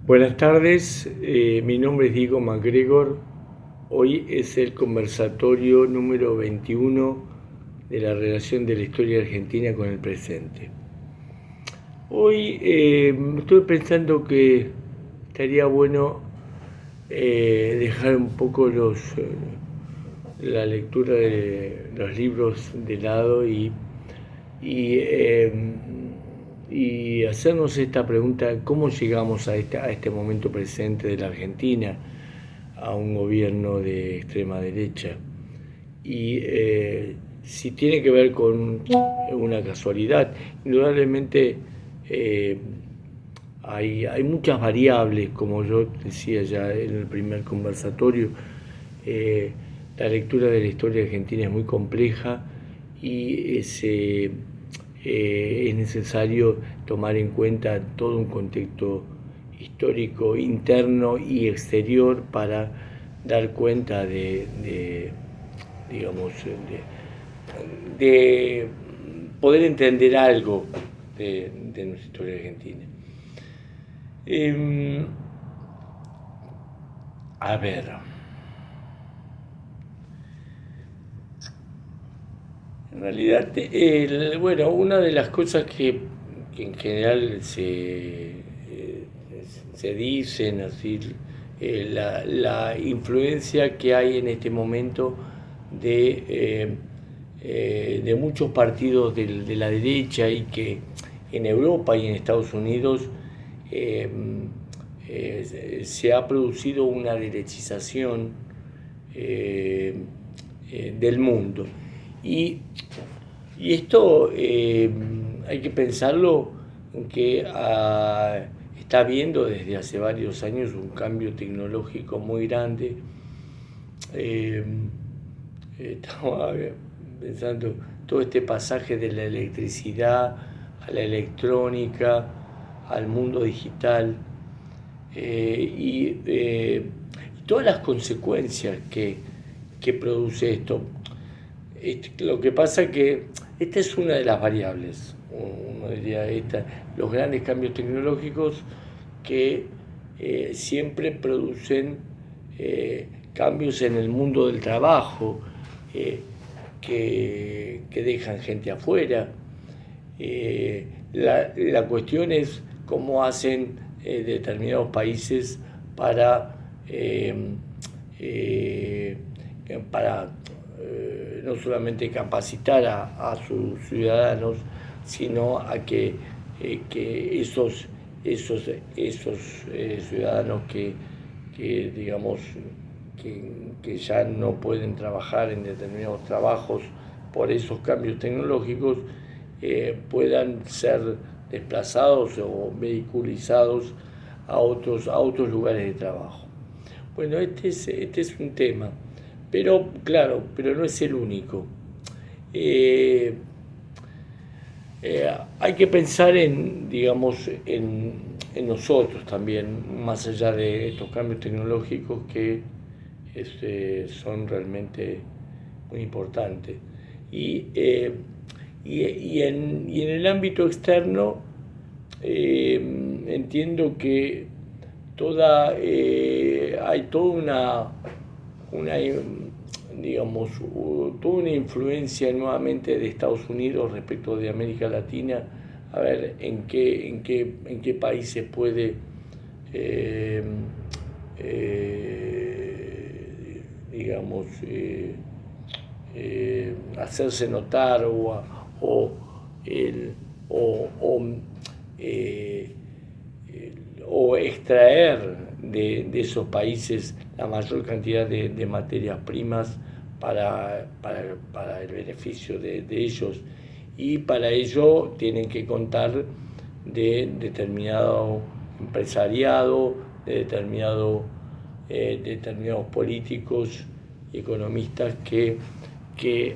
Buenas tardes, mi nombre es Diego MacGregor. Hoy es el conversatorio número 21 de la relación de la historia argentina con el presente. Hoy estoy pensando que estaría bueno dejar un poco la lectura de los libros de lado y, eh, y hacernos esta pregunta: ¿cómo llegamos a este momento presente de la Argentina, a un gobierno de extrema derecha? Y si tiene que ver con una casualidad. Indudablemente hay muchas variables, como yo decía ya en el primer conversatorio. La lectura de la historia argentina es muy compleja y es necesario tomar en cuenta todo un contexto histórico interno y exterior para dar cuenta digamos, de poder entender algo de nuestra historia argentina. A ver, en realidad, bueno, una de las cosas que en general se dicen así, la influencia que hay en este momento de muchos partidos de la derecha, y que en Europa y en Estados Unidos eh, se ha producido una derechización del mundo. Y, y esto hay que pensarlo, que está habiendo desde hace varios años un cambio tecnológico muy grande. Eh, Estaba pensando todo este pasaje de la electricidad a la electrónica, al mundo digital, y todas las consecuencias que produce esto. Lo que pasa es que esta es una de las variables, uno diría los grandes cambios tecnológicos que siempre producen cambios en el mundo del trabajo, eh, que dejan gente afuera. La cuestión es cómo hacen determinados países para, eh, eh, para no solamente capacitar a sus ciudadanos, sino a que esos ciudadanos digamos, que ya no pueden trabajar en determinados trabajos por esos cambios tecnológicos, puedan ser desplazados o vehiculizados a otros lugares de trabajo. Bueno, este es un tema, pero claro, pero no es el único. Eh, Hay que pensar digamos, en nosotros también, más allá de estos cambios tecnológicos que son realmente muy importantes. Y en el ámbito externo, entiendo que hay una digamos, toda una influencia nuevamente de Estados Unidos respecto de América Latina, a ver en qué países puede digamos, hacerse notar o, el, o, eh, o extraer de esos países la mayor cantidad de materias primas para el beneficio de ellos, y para ello tienen que contar de determinado empresariado, de determinados políticos y economistas que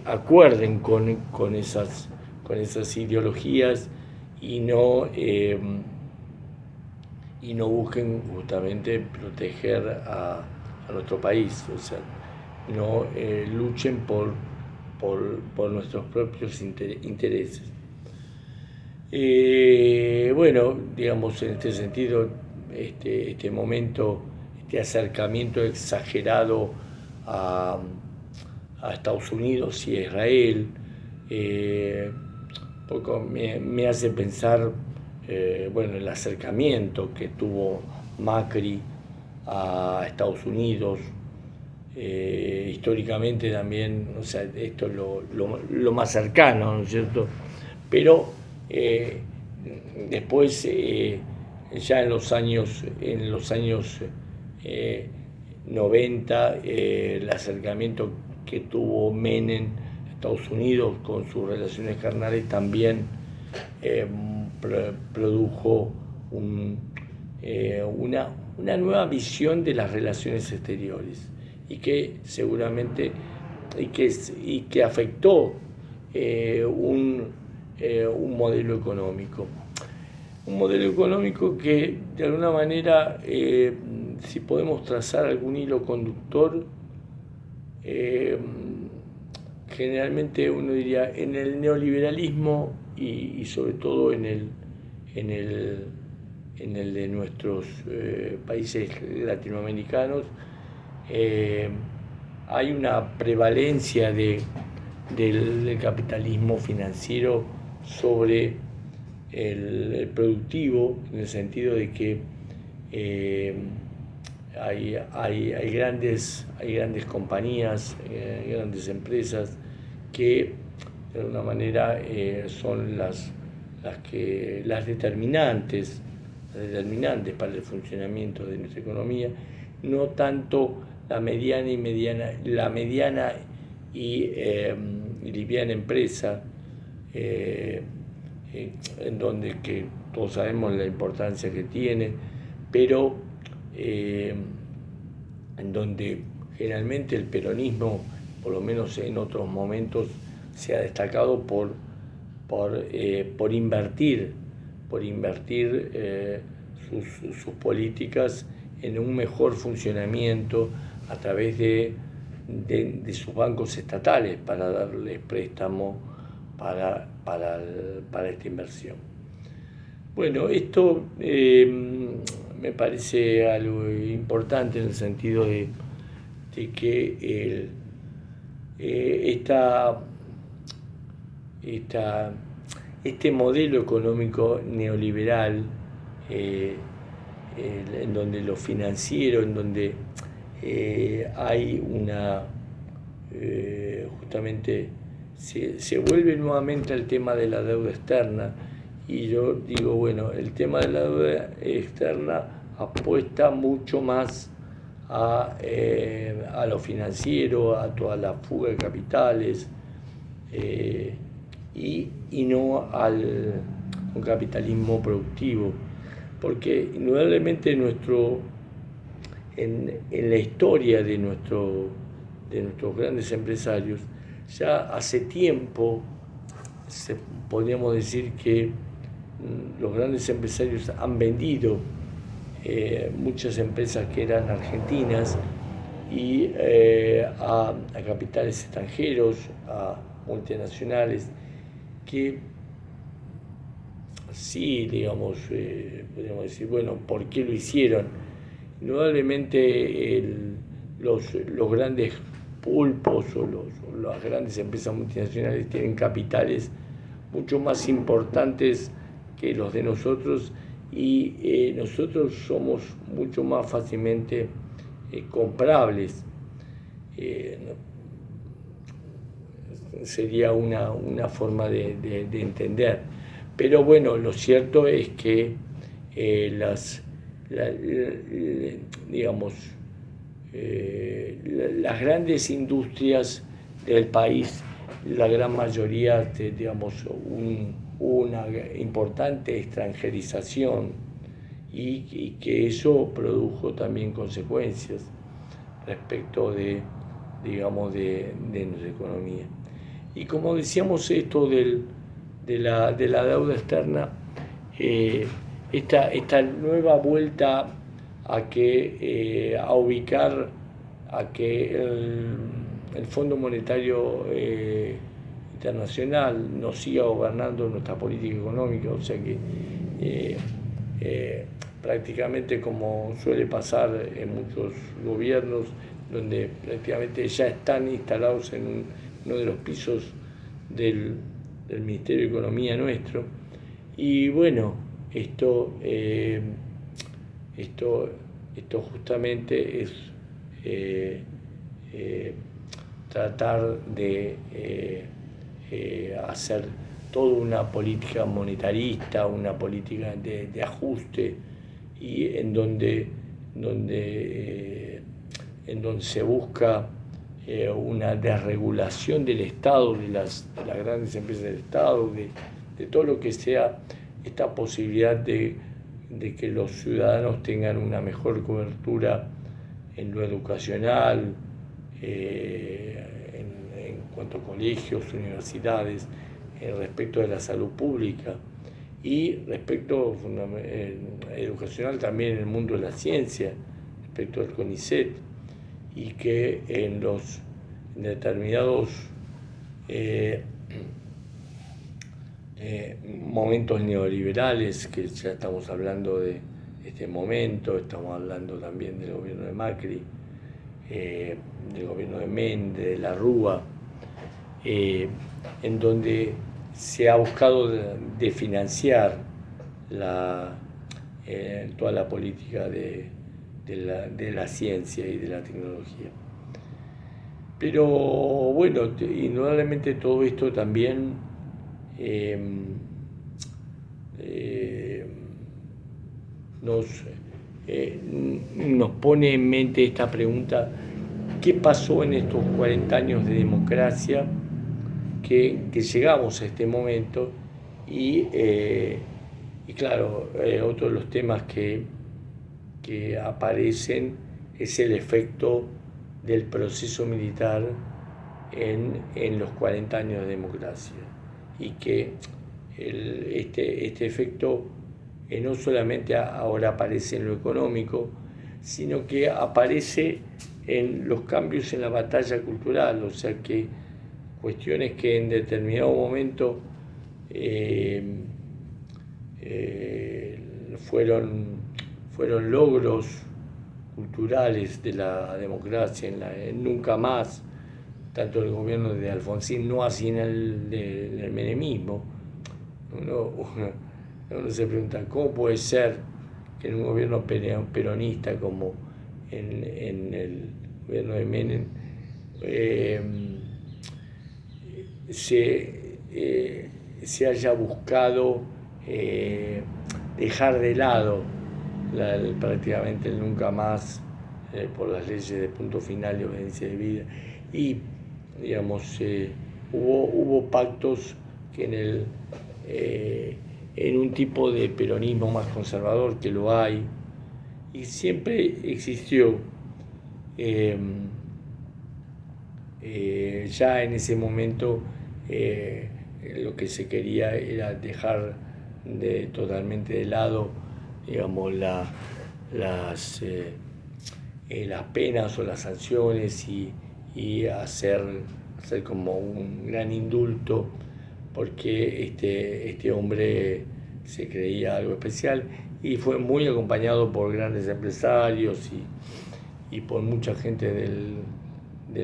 acuerden con esas ideologías, y no busquen justamente proteger a nuestro país, o sea, no luchen por nuestros propios intereses. Bueno, digamos, en este sentido, este momento, este acercamiento exagerado a Estados Unidos y a Israel. Poco me hace pensar el acercamiento que tuvo Macri a Estados Unidos. Históricamente también, o sea, esto es lo más cercano, ¿no es cierto? Pero después, ya en los años 90, el acercamiento que tuvo Menem a Estados Unidos con sus relaciones carnales también produjo una nueva visión de las relaciones exteriores, y que seguramente y que afectó un modelo económico. Un modelo económico que, de alguna manera, si podemos trazar algún hilo conductor, generalmente uno diría en el neoliberalismo y sobre todo en el de nuestros países latinoamericanos, hay una prevalencia del capitalismo financiero sobre el productivo, en el sentido de que hay grandes compañías, grandes empresas que de alguna manera son las determinantes para el funcionamiento de nuestra economía, no tanto la mediana y liviana empresa, en donde que todos sabemos la importancia que tiene, pero en donde generalmente el peronismo, por lo menos en otros momentos, se ha destacado por invertir sus políticas en un mejor funcionamiento a través de sus bancos estatales para darles préstamo para esta inversión. Bueno, esto me parece algo importante en el sentido de que este modelo económico neoliberal, en donde lo financiero, en donde hay justamente se vuelve nuevamente al tema de la deuda externa, y yo digo, bueno, el tema de la deuda externa apuesta mucho más a lo financiero, a toda la fuga de capitales, y no al un capitalismo productivo, porque indudablemente en la historia de nuestros grandes empresarios, ya hace tiempo podríamos decir que los grandes empresarios han vendido muchas empresas que eran argentinas y a capitales extranjeros, a multinacionales, que sí, digamos, podríamos decir, bueno, ¿por qué lo hicieron? Indudablemente los grandes pulpos o las grandes empresas multinacionales tienen capitales mucho más importantes que los de nosotros, y nosotros somos mucho más fácilmente comprables. Sería una forma de entender. Pero bueno, lo cierto es que las grandes industrias del país, la gran mayoría, una importante extranjerización, y que eso produjo también consecuencias respecto de nuestra economía. Y como decíamos, esto de la deuda externa, esta nueva vuelta a ubicar a que el Fondo Monetario Internacional nos siga gobernando nuestra política económica, o sea que prácticamente como suele pasar en muchos gobiernos, donde prácticamente ya están instalados en uno de los pisos del Ministerio de Economía nuestro. Y bueno, esto justamente es tratar de hacer toda una política monetarista, una política de ajuste, y en donde se busca una desregulación del Estado, de las grandes empresas del Estado, de todo lo que sea esta posibilidad de que los ciudadanos tengan una mejor cobertura en lo educacional, en cuanto a colegios, universidades, respecto de la salud pública, y respecto educacional también en el mundo de la ciencia, respecto del CONICET, y que en determinados momentos neoliberales, que ya estamos hablando de este momento, estamos hablando también del gobierno de Macri, del gobierno de Méndez, de la Rúa, en donde se ha buscado de financiar toda la política de la ciencia y de la tecnología. Pero bueno, indudablemente todo esto también nos pone en mente esta pregunta: ¿qué pasó en estos 40 años de democracia que llegamos a este momento? Y claro, otro de los temas que aparecen es el efecto del proceso militar en los 40 años de democracia, y que este efecto no solamente ahora aparece en lo económico, sino que aparece en los cambios en la batalla cultural, o sea que cuestiones que en determinado momento fueron logros culturales de la democracia en Nunca Más, tanto el gobierno de Alfonsín, no así en el menemismo. Uno se pregunta, ¿cómo puede ser que en un gobierno peronista como en el gobierno de Menem se haya buscado dejar de lado prácticamente el Nunca Más por las leyes de punto final y obediencia de vida? Y digamos, hubo pactos que en un tipo de peronismo más conservador, que lo hay, y siempre existió, ya en ese momento lo que se quería era dejar totalmente de lado, digamos, las penas o las sanciones, y hacer como un gran indulto, porque este hombre se creía algo especial, y fue muy acompañado por grandes empresarios y por mucha gente del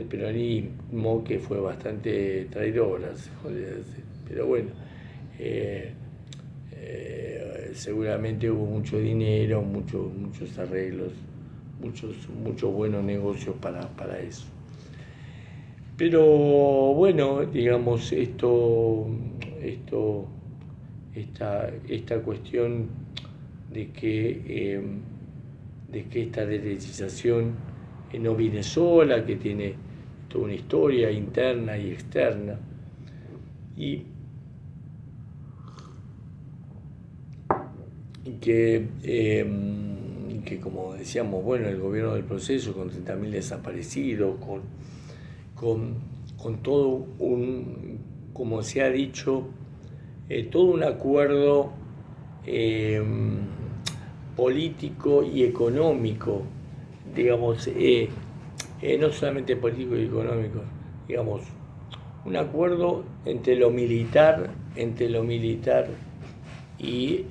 peronismo, que fue bastante traidora, se podría decir. Pero bueno, seguramente hubo mucho dinero, muchos arreglos, muchos buenos negocios para eso. Pero bueno, digamos, esta cuestión de que esta derechización no viene sola, que tiene toda una historia interna y externa, y que como decíamos, bueno, el gobierno del proceso, con 30.000 desaparecidos, con todo como se ha dicho, todo un acuerdo político y económico, digamos, no solamente político y económico, digamos, un acuerdo entre lo militar y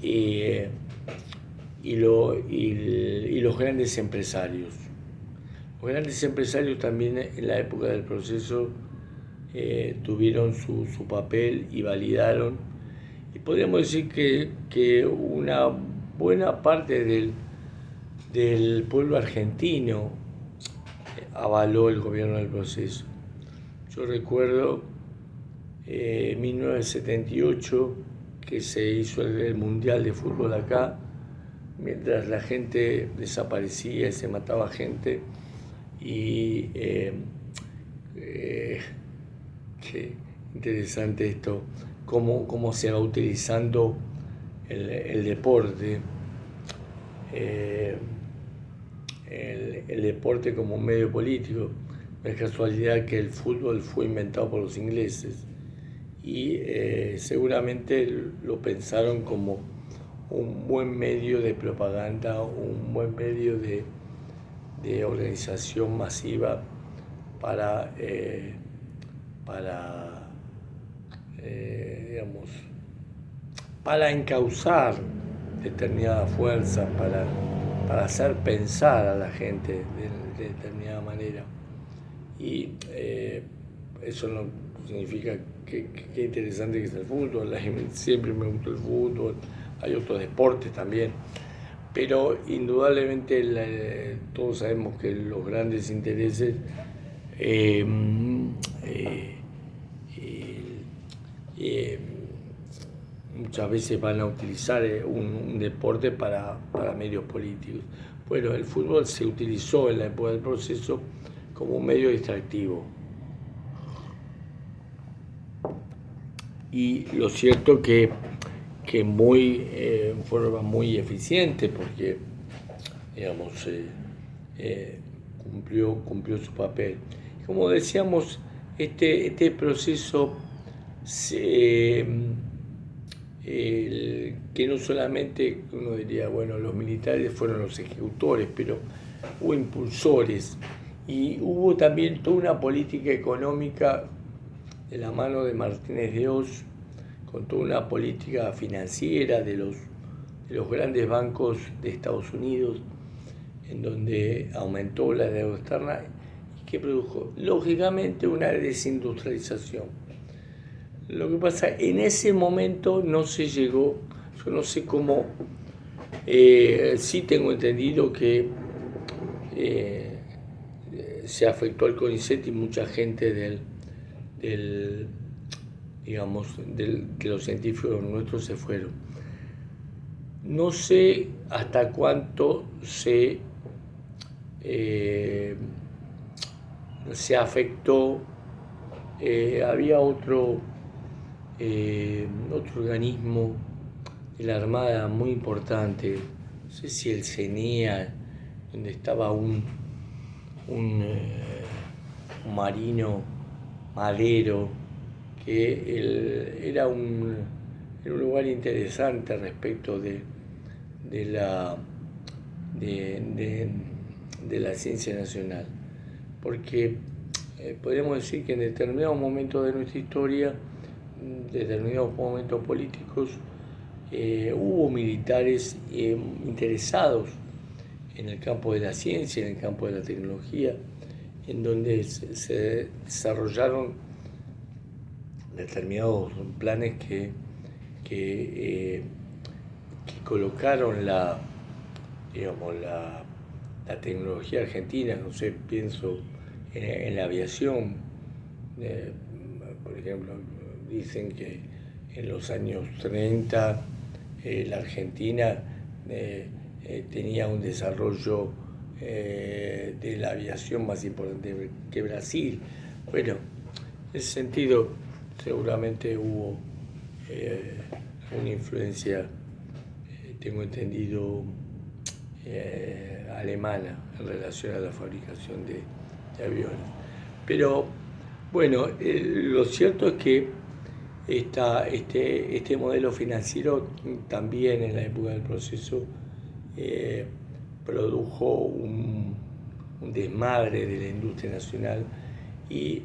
y los grandes empresarios. Los grandes empresarios también en la época del proceso tuvieron su papel y validaron. Y podríamos decir que una buena parte del pueblo argentino avaló el gobierno del proceso. Yo recuerdo 1978 que se hizo el Mundial de Fútbol acá, mientras la gente desaparecía y se mataba gente. Y qué interesante esto, cómo se va utilizando el deporte, el deporte como un medio político. No es casualidad que el fútbol fue inventado por los ingleses y seguramente lo pensaron como un buen medio de propaganda, un buen medio de organización masiva para encauzar determinadas fuerzas, para hacer pensar a la gente de determinada manera. Y eso no significa que interesante que es el fútbol. Siempre me gustó el fútbol, hay otros deportes también. Pero indudablemente todos sabemos que los grandes intereses muchas veces van a utilizar un deporte para medios políticos. Bueno, el fútbol se utilizó en la época del proceso como un medio distractivo. Y lo cierto que en forma muy eficiente, porque digamos cumplió su papel. Como decíamos, este proceso que no solamente uno diría, bueno, los militares fueron los ejecutores, pero hubo impulsores y hubo también toda una política económica de la mano de Martínez de Oz, con toda una política financiera de los grandes bancos de Estados Unidos, en donde aumentó la deuda externa y que produjo, lógicamente, una desindustrialización. Lo que pasa, en ese momento no se llegó, yo no sé cómo, sí tengo entendido que se afectó al CONICET y mucha gente de los científicos nuestros se fueron. No sé hasta cuánto se afectó. Había otro organismo de la Armada muy importante, no sé si el CENIA, donde estaba un marino Madero, que era un lugar interesante respecto de la ciencia nacional, porque podríamos decir que en determinados momentos de nuestra historia, determinados momentos políticos, hubo militares interesados en el campo de la ciencia, en el campo de la tecnología, en donde se desarrollaron determinados planes que colocaron la tecnología argentina. No sé, pienso en la aviación, por ejemplo, dicen que en los años 30 la Argentina tenía un desarrollo de la aviación más importante que Brasil. Bueno, en ese sentido seguramente hubo una influencia, tengo entendido, alemana en relación a la fabricación de aviones. Pero bueno, lo cierto es que este modelo financiero también en la época del proceso produjo un desmadre de la industria nacional y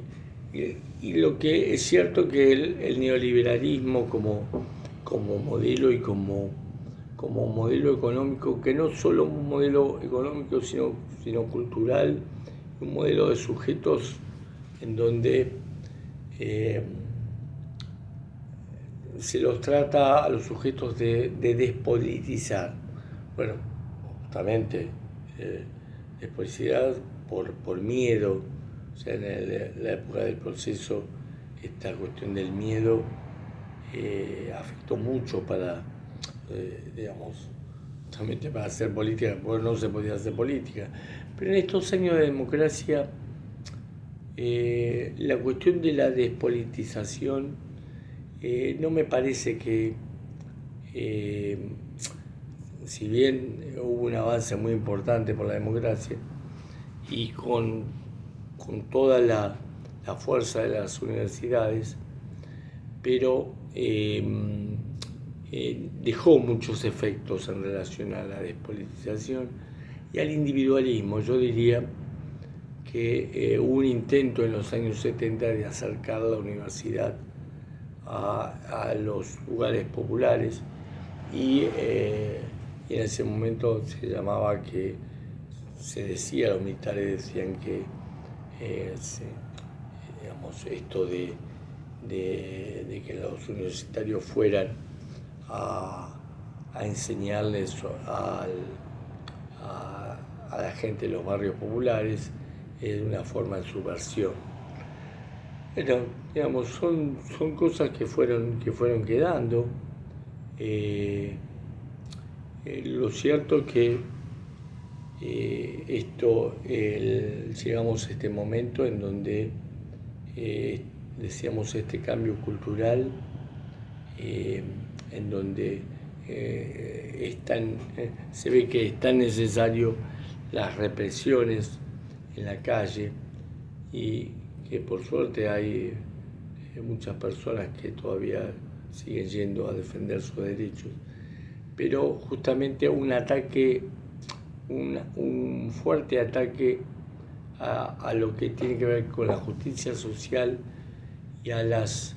lo que es cierto que el neoliberalismo como modelo y como como modelo económico, que no solo un modelo económico, sino cultural, un modelo de sujetos en donde se los trata a los sujetos de despolitizar. Bueno, justamente despolitizar por miedo. O sea, en la época del proceso, esta cuestión del miedo afectó mucho para, digamos, justamente para hacer política, porque no se podía hacer política. Pero en estos años de democracia, la cuestión de la despolitización no me parece que, si bien hubo un avance muy importante por la democracia y con toda la fuerza de las universidades, pero dejó muchos efectos en relación a la despolitización y al individualismo. Yo diría que hubo un intento en los años 70 de acercar la universidad a los lugares populares y en ese momento se llamaba que se decía, los militares decían que digamos, esto de que los universitarios fueran a enseñarles a la gente de los barrios populares es una forma de subversión. Pero, digamos, son cosas que fueron quedando. Lo cierto es que llegamos a este momento en donde decíamos este cambio cultural, en donde se ve que es tan necesario las represiones en la calle y que por suerte hay muchas personas que todavía siguen yendo a defender sus derechos, pero justamente un ataque, un fuerte ataque a lo que tiene que ver con la justicia social y a las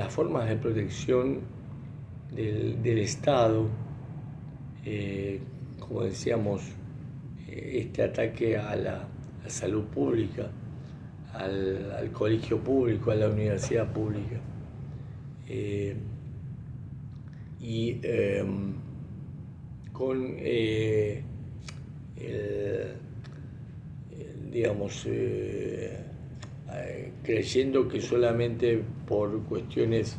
formas de protección del Estado, como decíamos, este ataque a la salud pública, al colegio público, a la universidad pública. Con digamos, creyendo que solamente por cuestiones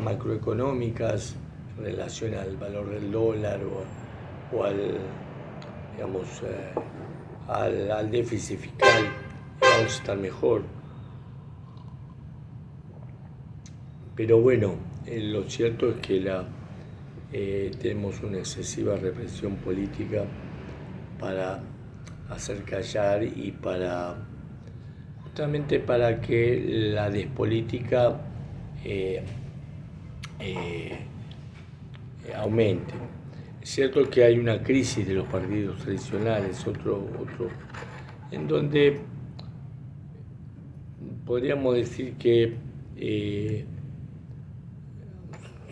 macroeconómicas en relación al valor del dólar o al, digamos, al déficit fiscal, vamos a estar mejor. Pero bueno, lo cierto es que tenemos una excesiva represión política para hacer callar y justamente para que la despolítica aumente. Es cierto que hay una crisis de los partidos tradicionales, en donde podríamos decir que,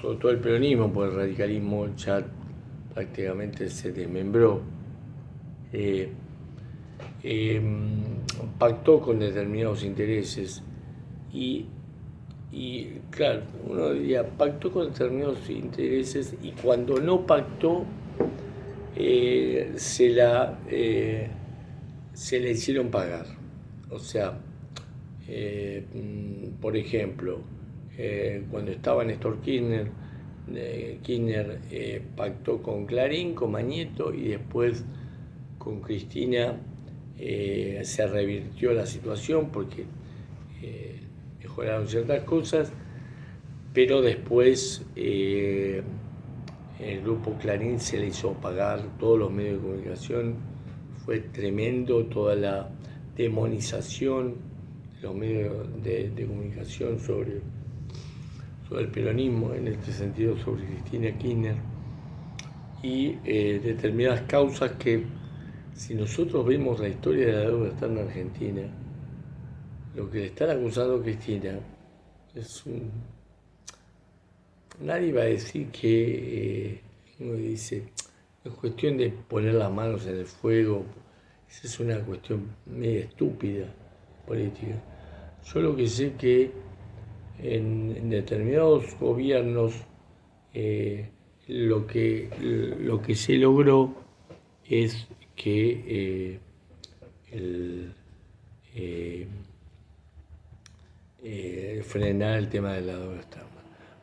sobre todo el peronismo, porque el radicalismo ya prácticamente se desmembró, pactó con determinados intereses y claro, uno diría, pactó con determinados intereses y cuando no pactó se la hicieron pagar. O sea, por ejemplo, cuando estaba Néstor Kirchner, pactó con Clarín, con Mañeto y después con Cristina se revirtió la situación porque mejoraron ciertas cosas, pero después el grupo Clarín se le hizo pagar todos los medios de comunicación. Fue tremendo toda la demonización de los medios de comunicación sobre el peronismo, en este sentido sobre Cristina Kirchner, y determinadas causas que, si nosotros vemos la historia de la deuda externa argentina, lo que le están acusando a Cristina es nadie va a decir que uno dice, es cuestión de poner las manos en el fuego, esa es una cuestión media estúpida política. Yo lo que sé que en determinados gobiernos lo que se logró es que frenar el tema de la doble estampa.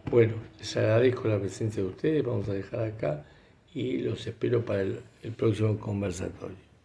Bueno, les agradezco la presencia de ustedes, vamos a dejar acá y los espero para el próximo conversatorio.